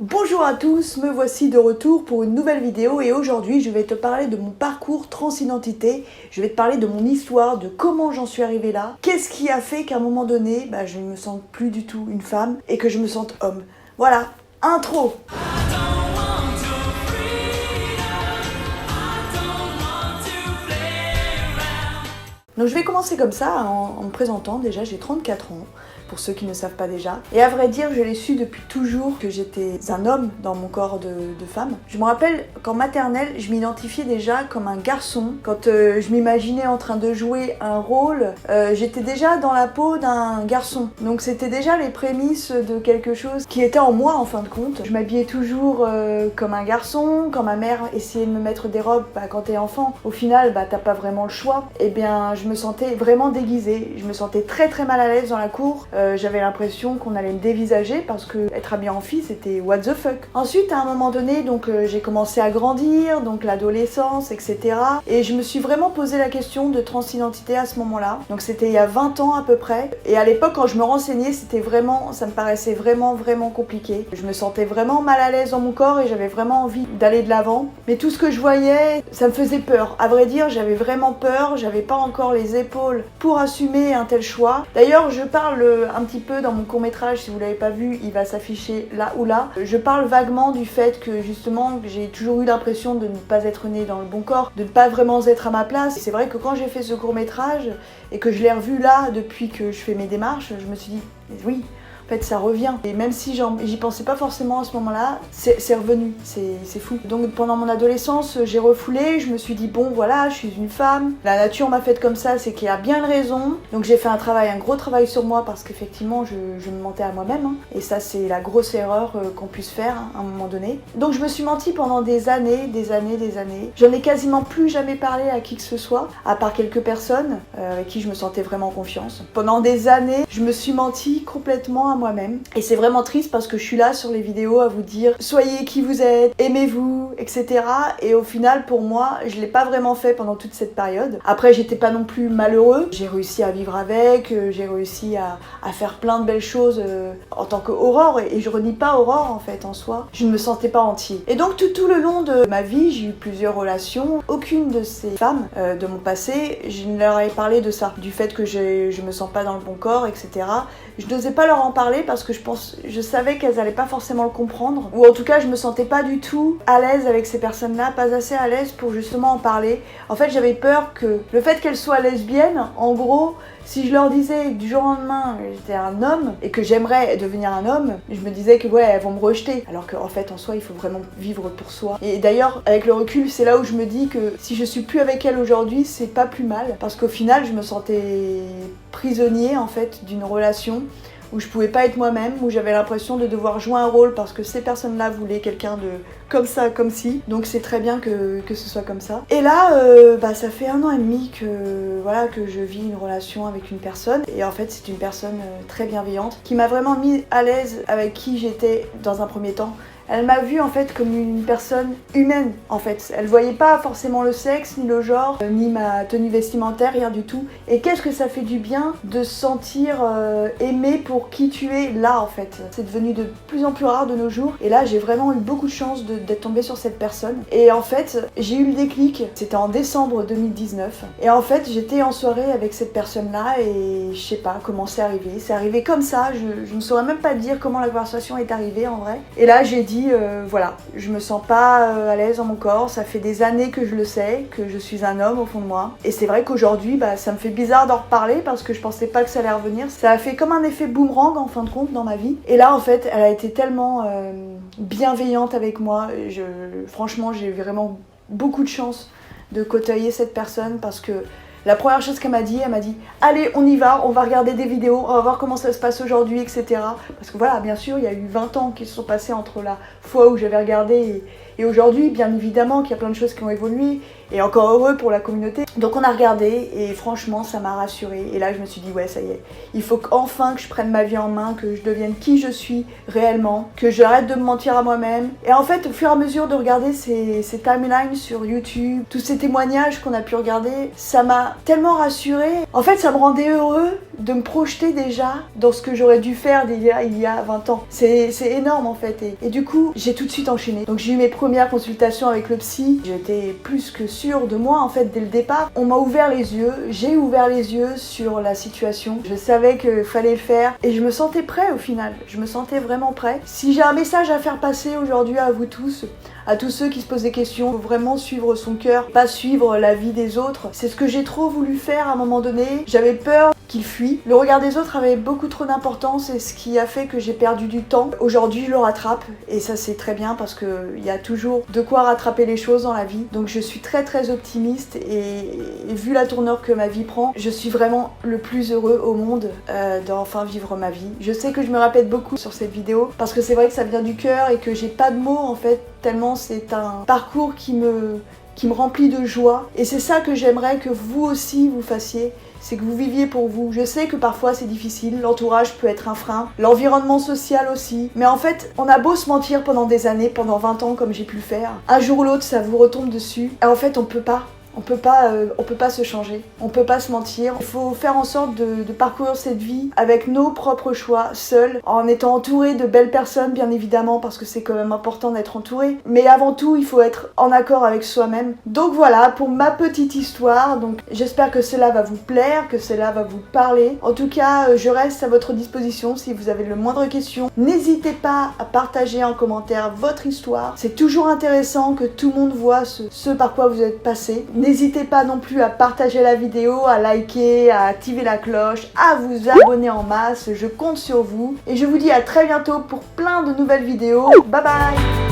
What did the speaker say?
Bonjour à tous, me voici de retour pour une nouvelle vidéo et aujourd'hui je vais te parler de mon parcours transidentité, je vais te parler de mon histoire, de comment j'en suis arrivée là, qu'est-ce qui a fait qu'à un moment donné, je ne me sente plus du tout une femme et que je me sente homme. Voilà, intro. Donc je vais commencer comme ça en me présentant. Déjà j'ai 34 ans, pour ceux qui ne savent pas déjà. Et à vrai dire, je l'ai su depuis toujours que j'étais un homme dans mon corps de femme. Je me rappelle qu'en maternelle, je m'identifiais déjà comme un garçon. Quand je m'imaginais en train de jouer un rôle, j'étais déjà dans la peau d'un garçon. Donc c'était déjà les prémices de quelque chose qui était en moi en fin de compte. Je m'habillais toujours comme un garçon. Quand ma mère essayait de me mettre des robes, quand t'es enfant, au final, t'as pas vraiment le choix. Et bien, je me sentais vraiment déguisée. Je me sentais très très mal à l'aise dans la cour. J'avais l'impression qu'on allait me dévisager parce que être habillée en fille c'était what the fuck. Ensuite à un moment donné donc j'ai commencé à grandir, donc l'adolescence etc. Et je me suis vraiment posé la question de transidentité à ce moment-là. Donc c'était il y a 20 ans à peu près. Et à l'époque quand je me renseignais c'était vraiment, ça me paraissait vraiment compliqué. Je me sentais vraiment mal à l'aise dans mon corps et j'avais vraiment envie d'aller de l'avant. Mais tout ce que je voyais ça me faisait peur. À vrai dire j'avais vraiment peur, j'avais pas encore les épaules pour assumer un tel choix. D'ailleurs je parle un petit peu dans mon court-métrage, si vous l'avez pas vu, il va s'afficher là ou là. Je parle vaguement du fait que justement j'ai toujours eu l'impression de ne pas être née dans le bon corps, de ne pas vraiment être à ma place. Et c'est vrai que quand j'ai fait ce court-métrage et que je l'ai revu là depuis que je fais mes démarches, je me suis dit oui, en fait ça revient. Et même si j'y pensais pas forcément à ce moment-là, c'est revenu, c'est fou. Donc pendant mon adolescence, j'ai refoulé, je me suis dit bon voilà, je suis une femme, la nature m'a faite comme ça, c'est qu'il y a bien une raison. Donc j'ai fait un gros travail sur moi parce qu'effectivement je me mentais à moi-même. Et ça c'est la grosse erreur qu'on puisse faire à un moment donné. Donc je me suis menti pendant des années. J'en ai quasiment plus jamais parlé à qui que ce soit, à part quelques personnes avec qui je me sentais vraiment en confiance. Pendant des années, je me suis menti complètement à moi-même. Et c'est vraiment triste parce que je suis là sur les vidéos à vous dire soyez qui vous êtes, aimez-vous, etc. Et au final, pour moi, je l'ai pas vraiment fait pendant toute cette période. Après, j'étais pas non plus malheureux. J'ai réussi à vivre avec, j'ai réussi à faire plein de belles choses en tant qu'Aurore. Et je renie pas Aurore en fait en soi. Je ne me sentais pas entier. Et donc tout le long de ma vie, j'ai eu plusieurs relations. Aucune de ces femmes de mon passé, je ne leur ai parlé de ça. Du fait que je me sens pas dans le bon corps, etc. Je n'osais pas leur en parler parce que je savais qu'elles allaient pas forcément le comprendre. Ou en tout cas, je me sentais pas du tout à l'aise avec ces personnes-là, pas assez à l'aise pour justement en parler. En fait, j'avais peur que le fait qu'elles soient lesbiennes, en gros, si je leur disais du jour au lendemain j'étais un homme et que j'aimerais devenir un homme, je me disais que ouais, elles vont me rejeter. Alors qu'en fait, en soi, il faut vraiment vivre pour soi. Et d'ailleurs, avec le recul, c'est là où je me dis que si je suis plus avec elles aujourd'hui, c'est pas plus mal. Parce qu'au final, je me sentais prisonnier en fait d'une relation où je pouvais pas être moi-même, où j'avais l'impression de devoir jouer un rôle parce que ces personnes-là voulaient quelqu'un de comme ça, comme ci. Donc c'est très bien que ce soit comme ça. Et là, ça fait 1 an et demi que je vis une relation avec une personne. Et en fait, c'est une personne très bienveillante qui m'a vraiment mis à l'aise avec qui j'étais dans un premier temps. Elle m'a vue en fait comme une personne humaine en fait. Elle voyait pas forcément le sexe, ni le genre, ni ma tenue vestimentaire, rien du tout. Et qu'est-ce que ça fait du bien de se sentir aimé pour qui tu es là en fait. C'est devenu de plus en plus rare de nos jours. Et là j'ai vraiment eu beaucoup de chance d'être tombée sur cette personne. Et en fait j'ai eu le déclic, c'était en décembre 2019. Et en fait j'étais en soirée avec cette personne là et je sais pas comment c'est arrivé. C'est arrivé comme ça, je ne saurais même pas dire comment la conversation est arrivée en vrai. Et là j'ai dit voilà, je me sens pas à l'aise dans mon corps, ça fait des années que je le sais, que je suis un homme au fond de moi. Et c'est vrai qu'aujourd'hui, ça me fait bizarre d'en reparler parce que je pensais pas que ça allait revenir. Ça a fait comme un effet boomerang en fin de compte dans ma vie. Et là en fait, elle a été tellement bienveillante avec moi. Franchement, j'ai eu vraiment beaucoup de chance de côtoyer cette personne parce que la première chose qu'elle m'a dit allez on y va, on va regarder des vidéos, on va voir comment ça se passe aujourd'hui, etc. Parce que voilà, bien sûr, il y a eu 20 ans qui se sont passés entre la fois où j'avais regardé et aujourd'hui, bien évidemment qu'il y a plein de choses qui ont évolué et encore heureux pour la communauté. Donc on a regardé et franchement ça m'a rassurée. Et là je me suis dit ouais ça y est, il faut enfin que je prenne ma vie en main, que je devienne qui je suis réellement, que j'arrête de me mentir à moi-même. Et en fait au fur et à mesure de regarder ces timelines sur YouTube, tous ces témoignages qu'on a pu regarder, ça m'a tellement rassurée. En fait, ça me rendait heureux de me projeter déjà dans ce que j'aurais dû faire il y a 20 ans. C'est énorme en fait. Et du coup, j'ai tout de suite enchaîné. Donc j'ai eu mes premières consultations avec le psy. J'étais plus que sûre de moi en fait dès le départ. On m'a ouvert les yeux, j'ai ouvert les yeux sur la situation. Je savais qu'il fallait le faire et je me sentais prêt au final. Je me sentais vraiment prêt. Si j'ai un message à faire passer aujourd'hui à vous tous, à tous ceux qui se posent des questions, faut vraiment suivre son cœur, pas suivre la vie des autres. C'est ce que j'ai trop voulu faire à un moment donné. J'avais peur qu'il fuit. Le regard des autres avait beaucoup trop d'importance et ce qui a fait que j'ai perdu du temps. Aujourd'hui, je le rattrape et ça c'est très bien parce qu'il y a toujours de quoi rattraper les choses dans la vie. Donc je suis très très optimiste et vu la tournure que ma vie prend, je suis vraiment le plus heureux au monde d'enfin vivre ma vie. Je sais que je me répète beaucoup sur cette vidéo parce que c'est vrai que ça vient du cœur et que j'ai pas de mots en fait, tellement c'est un parcours qui me remplit de joie. Et c'est ça que j'aimerais que vous aussi vous fassiez, c'est que vous viviez pour vous. Je sais que parfois c'est difficile, l'entourage peut être un frein, l'environnement social aussi. Mais en fait, on a beau se mentir pendant des années, pendant 20 ans comme j'ai pu le faire, un jour ou l'autre ça vous retombe dessus. Et en fait on peut pas se changer, on peut pas se mentir. Il faut faire en sorte de parcourir cette vie avec nos propres choix, seuls, en étant entouré de belles personnes bien évidemment, parce que c'est quand même important d'être entouré. Mais avant tout, il faut être en accord avec soi-même. Donc voilà pour ma petite histoire. Donc j'espère que cela va vous plaire, que cela va vous parler. En tout cas, je reste à votre disposition si vous avez le moindre question. N'hésitez pas à partager en commentaire votre histoire. C'est toujours intéressant que tout le monde voit ce par quoi vous êtes passé. N'hésitez pas non plus à partager la vidéo, à liker, à activer la cloche, à vous abonner en masse, je compte sur vous. Et je vous dis à très bientôt pour plein de nouvelles vidéos. Bye bye!